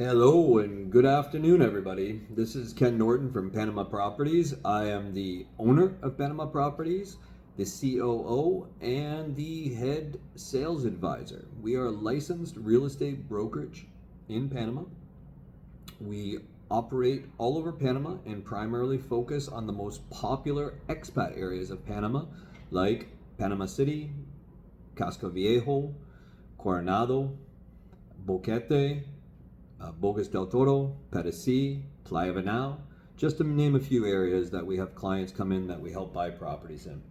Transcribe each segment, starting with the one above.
Hello and good afternoon, everybody. This is Ken Norton from Panama Properties. I am the owner of Panama Properties, the COO, and the head sales advisor. We are a licensed real estate brokerage in Panama. We operate all over Panama and primarily focus on the most popular expat areas of Panama, like Panama City, Casco Viejo, Coronado, Boquete, Bogus del Toro, Pedasí, Playa Venal, just to name a few areas that we have clients come in that we help buy properties in.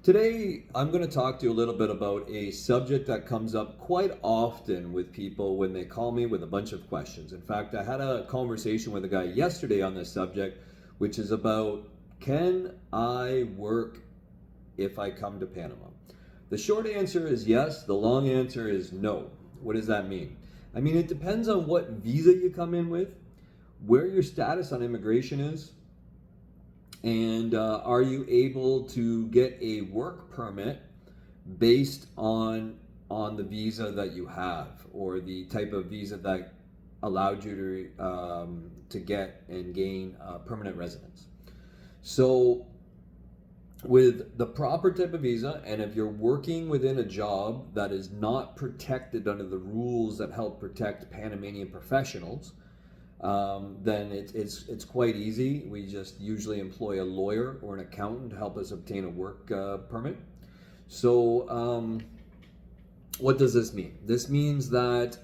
Today, I'm going to talk to you a little bit about a subject that comes up quite often with people when they call me with a bunch of questions. In fact, I had a conversation with a guy yesterday on this subject, which is about, can I work if I come to Panama? The short answer is yes. The long answer is no. What does that mean? I mean, it depends on what visa you come in with, where your status on immigration is, and are you able to get a work permit based on the visa that you have, or the type of visa that allowed you to get and gain permanent residence. So with the proper type of visa, and if you're working within a job that is not protected under the rules that help protect Panamanian professionals, then it's quite easy. We just usually employ a lawyer or an accountant to help us obtain a work permit. So what does this mean? This means that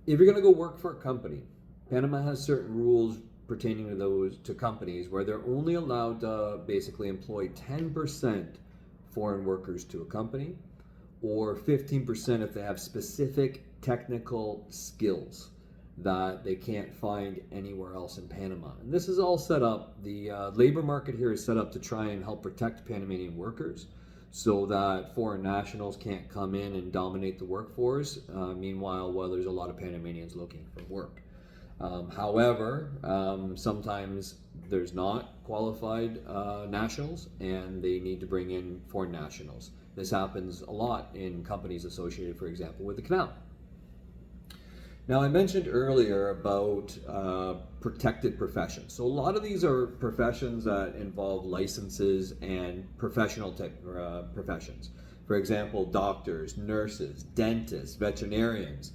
if you're going to go work for a company, Panama has certain rules pertaining to companies where they're only allowed to basically employ 10% foreign workers to a company, or 15% if they have specific technical skills that they can't find anywhere else in Panama. And this is all set up, the labor market here is set up to try and help protect Panamanian workers so that foreign nationals can't come in and dominate the workforce. Meanwhile, there's a lot of Panamanians looking for work. However, sometimes there's not qualified nationals and they need to bring in foreign nationals. This happens a lot in companies associated, for example, with the canal. Now, I mentioned earlier about protected professions. So a lot of these are professions that involve licenses and professional type professions. For example, doctors, nurses, dentists, veterinarians,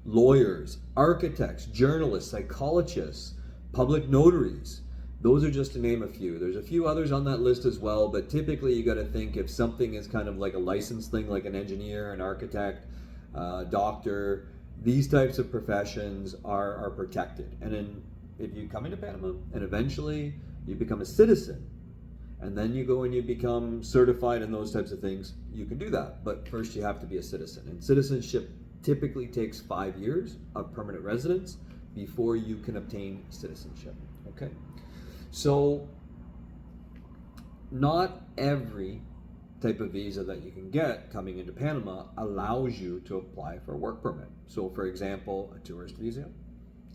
lawyers, architects, journalists, psychologists, public notaries. Those are just to name a few. There's a few others on that list as well, but typically you got to think if something is kind of like a license thing, like an engineer, an architect, doctor, these types of professions are protected. And then if you come into Panama and eventually you become a citizen, and then you go and you become certified in those types of things, you can do that. But first you have to be a citizen. And citizenship typically takes 5 years of permanent residence before you can obtain citizenship. Okay, so not every type of visa that you can get coming into Panama allows you to apply for a work permit. So for example, a tourist visa,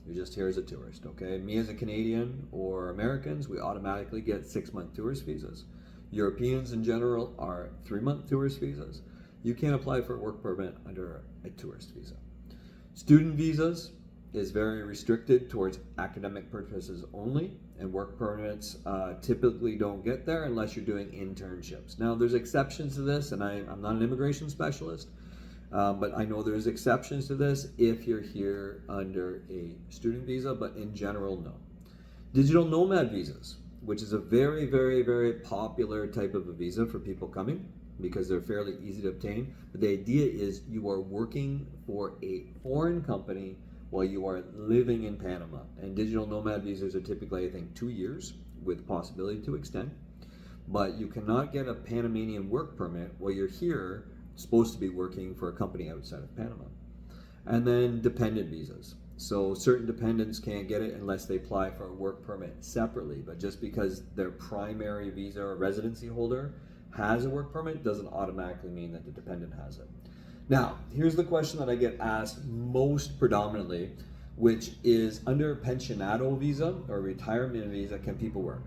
you're just here as a tourist. Okay, me as a Canadian or Americans, we automatically get 6-month tourist visas. Europeans in general are 3-month tourist visas. You can't apply for a work permit under a tourist visa. Student visas is very restricted towards academic purposes only, and work permits typically don't get there unless you're doing internships. Now, there's exceptions to this, and I'm not an immigration specialist, but I know there's exceptions to this if you're here under a student visa, but in general, no. Digital nomad visas, which is a very, very, very popular type of a visa for people coming, because they're fairly easy to obtain. But the idea is you are working for a foreign company while you are living in Panama. And digital nomad visas are typically, I think, 2 years with possibility to extend. But you cannot get a Panamanian work permit while you're here, supposed to be working for a company outside of Panama. And then dependent visas. So certain dependents can't get it unless they apply for a work permit separately. But just because their primary visa or residency holder has a work permit doesn't automatically mean that the dependent has it. Now, here's the question that I get asked most predominantly, which is under pensionado visa or retirement visa, can people work?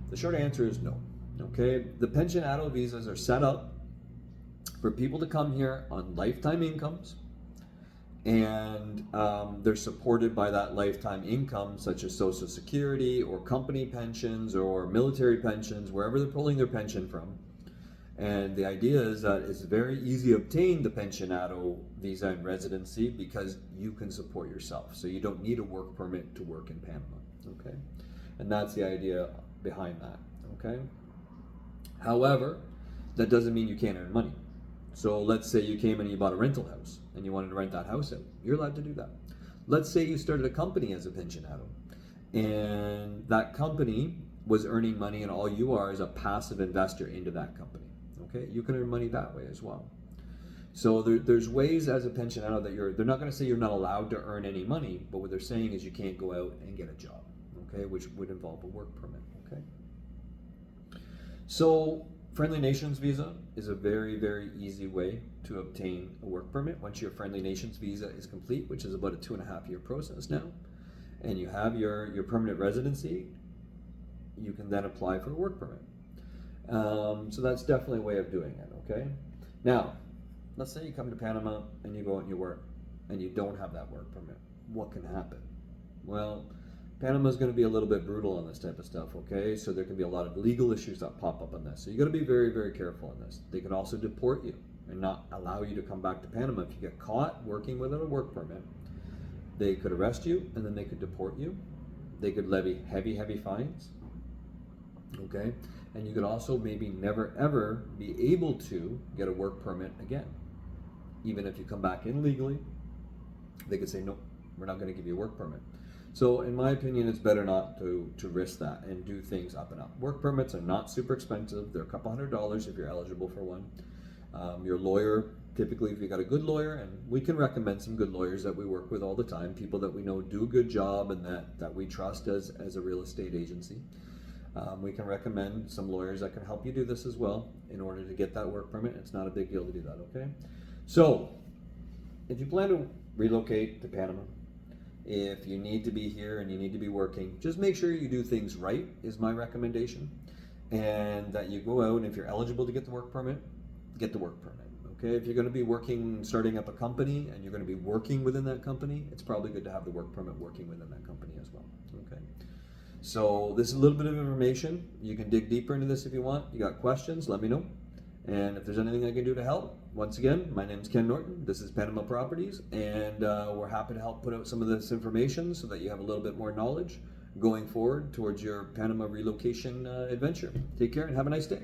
The short answer is no. Okay, the pensionado visas are set up for people to come here on lifetime incomes and they're supported by that lifetime income, such as Social Security or company pensions or military pensions, wherever they're pulling their pension from. And the idea is that it's very easy to obtain the pensionado visa and residency because you can support yourself. So you don't need a work permit to work in Panama, okay? And that's the idea behind that, okay? However, that doesn't mean you can't earn money. So let's say you came and you bought a rental house and you wanted to rent that house out. You're allowed to do that. Let's say you started a company as a pensionado and that company was earning money and all you are is a passive investor into that company. Okay, you can earn money that way as well. So there's ways as a pensionado that they're not going to say you're not allowed to earn any money, but what they're saying is you can't go out and get a job, okay, which would involve a work permit, okay? So Friendly Nations visa is a very, very easy way to obtain a work permit. Once your Friendly Nations visa is complete, which is about a 2.5-year process now, and you have your permanent residency, you can then apply for a work permit. So that's definitely a way of doing it, okay? Now, let's say you come to Panama and you go out and you work and you don't have that work permit. What can happen? Well, Panama's going to be a little bit brutal on this type of stuff, okay? So there can be a lot of legal issues that pop up on this. So you got to be very, very careful on this. They can also deport you and not allow you to come back to Panama. If you get caught working without a work permit, they could arrest you and then they could deport you. They could levy heavy, heavy fines, okay? And you could also maybe never ever be able to get a work permit again. Even if you come back in legally, they could say, no, we're not going to give you a work permit. So in my opinion, it's better not to risk that and do things up and up. Work permits are not super expensive. They're a couple $100 if you're eligible for one. Your lawyer, typically if you got a good lawyer, and we can recommend some good lawyers that we work with all the time, people that we know do a good job and that we trust as a real estate agency. We can recommend some lawyers that can help you do this as well in order to get that work permit. It's not a big deal to do that, okay? So, if you plan to relocate to Panama, if you need to be here and you need to be working, just make sure you do things right is my recommendation. And that you go out and if you're eligible to get the work permit, get the work permit, okay? If you're going to be working, starting up a company and you're going to be working within that company, it's probably good to have the work permit working within that company as well, okay? So this is a little bit of information. You can dig deeper into this if you want. You got questions, let me know. And if there's anything I can do to help, once again, my name is Ken Norton. This is Panama Properties, and we're happy to help put out some of this information so that you have a little bit more knowledge going forward towards your Panama relocation adventure. Take care and have a nice day.